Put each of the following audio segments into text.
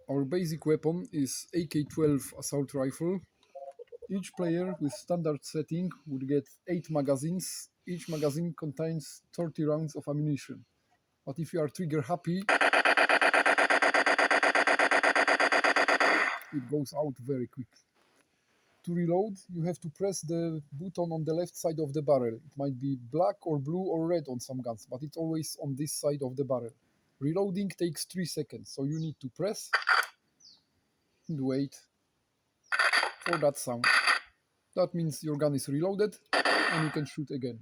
Our basic weapon is AK-12 assault rifle. Each player with standard setting would get 8 magazines. Each magazine contains 30 rounds of ammunition. But if you are trigger happy, it goes out very quick. To reload, you have to press the button on the left side of the barrel. It might be black or blue or red on some guns, but it's always on this side of the barrel. Reloading takes 3 seconds, so you need to press and wait for that sound. That means your gun is reloaded and you can shoot again.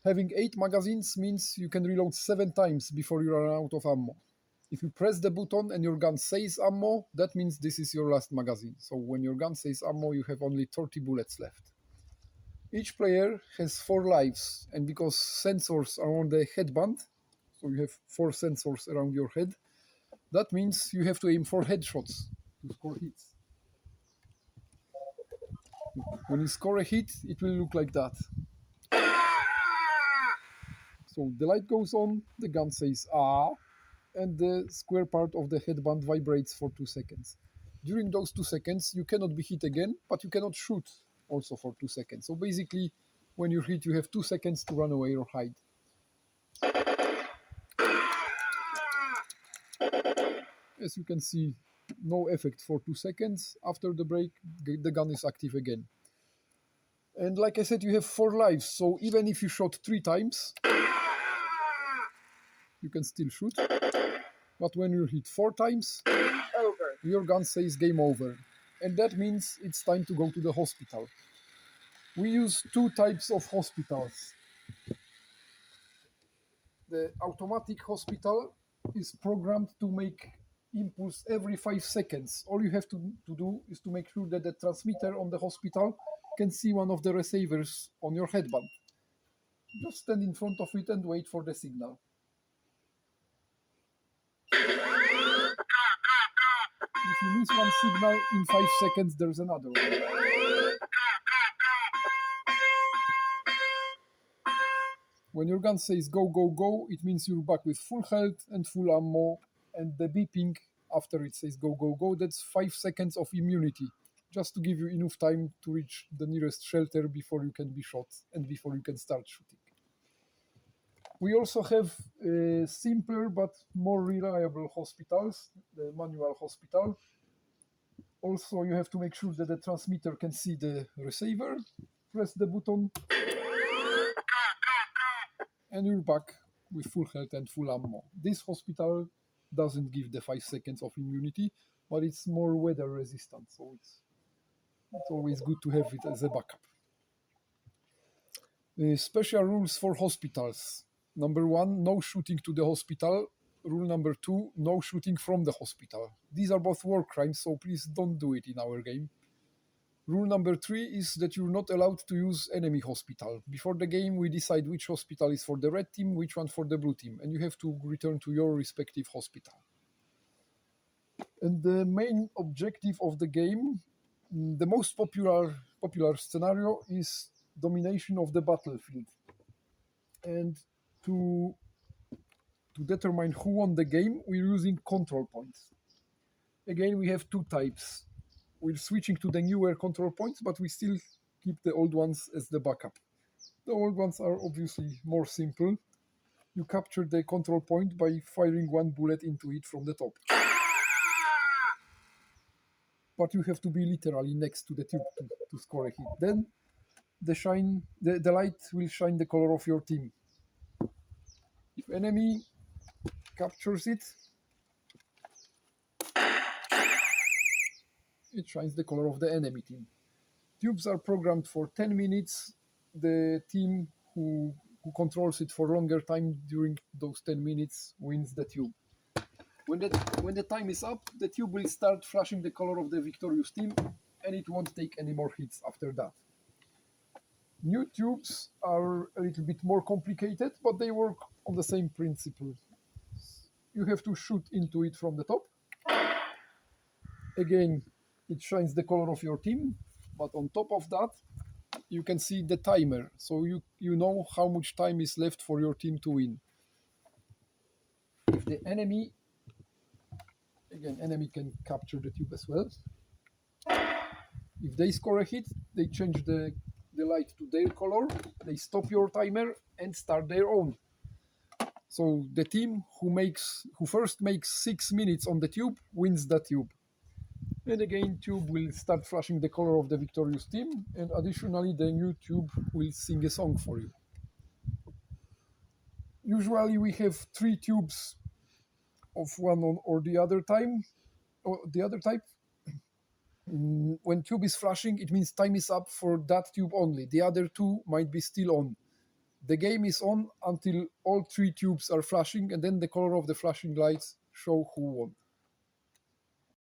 Having 8 magazines means you can reload 7 times before you run out of ammo. If you press the button and your gun says ammo, that means this is your last magazine. So when your gun says ammo, you have only 30 bullets left. Each player has 4 lives, and because sensors are on the headband, so you have 4 sensors around your head, that means you have to aim for headshots to score hits. When you score a hit, it will look like that. So the light goes on, the gun says ah, and the square part of the headband vibrates for 2 seconds. During those 2 seconds, you cannot be hit again, but you cannot shoot also for 2 seconds. So basically, when you hit, you have 2 seconds to run away or hide. As you can see, no effect for 2 seconds. After the break, the gun is active again. And like I said, you have 4 lives, so even if you shot 3 times, you can still shoot. But when you hit 4 times, your gun says game over. And that means it's time to go to the hospital. We use 2 types of hospitals. The automatic hospital is programmed to make impulse every 5 seconds. All you have to do is to make sure that the transmitter on the hospital can see one of the receivers on your headband. Just stand in front of it and wait for the signal. If you miss one signal, in 5 seconds there's another one. When your gun says go, go, go, it means you're back with full health and full ammo, and the beeping after it says go, go, go, that's 5 seconds of immunity, just to give you enough time to reach the nearest shelter before you can be shot and before you can start shooting. We also have simpler but more reliable hospitals, the manual hospital. Also, you have to make sure that the transmitter can see the receiver. Press the button, and you're back with full health and full ammo. This hospital doesn't give the 5 seconds of immunity, but it's more weather resistant, so it's always good to have it as a backup. Special rules for hospitals. Number 1, no shooting to the hospital. Rule number 2, no shooting from the hospital. These are both war crimes, so please don't do it in our game. Rule number 3 is that you're not allowed to use enemy hospital. Before the game, we decide which hospital is for the red team, which one for the blue team, and you have to return to your respective hospital. And the main objective of the game, the most popular scenario, is domination of the battlefield. And to determine who won the game, we're using control points. Again, we have 2 types. We're switching to the newer control points, but we still keep the old ones as the backup. The old ones are obviously more simple. You capture the control point by firing 1 bullet into it from the top. But you have to be literally next to the tube to score a hit. Then the light will shine the color of your team. If enemy captures it, it shines the color of the enemy team. Tubes are programmed for 10 minutes. The team who controls it for longer time during those 10 minutes wins the tube. When the time is up, the tube will start flashing the color of the victorious team, and it won't take any more hits after that. New tubes are a little bit more complicated, but they work on the same principle. You have to shoot into it from the top. Again, it shines the color of your team, but on top of that, you can see the timer, so you know how much time is left for your team to win. If the enemy Again, enemy can capture the tube as well. If they score a hit, they change the light to their color, they stop your timer and start their own. So the team who first makes 6 minutes on the tube wins the tube. And again, tube will start flashing the color of the victorious team, and additionally, the new tube will sing a song for you. Usually, we have 3 tubes of one or the other type. When tube is flashing, it means time is up for that tube only. The other 2 might be still on. The game is on until all 3 tubes are flashing, and then the color of the flashing lights show who won.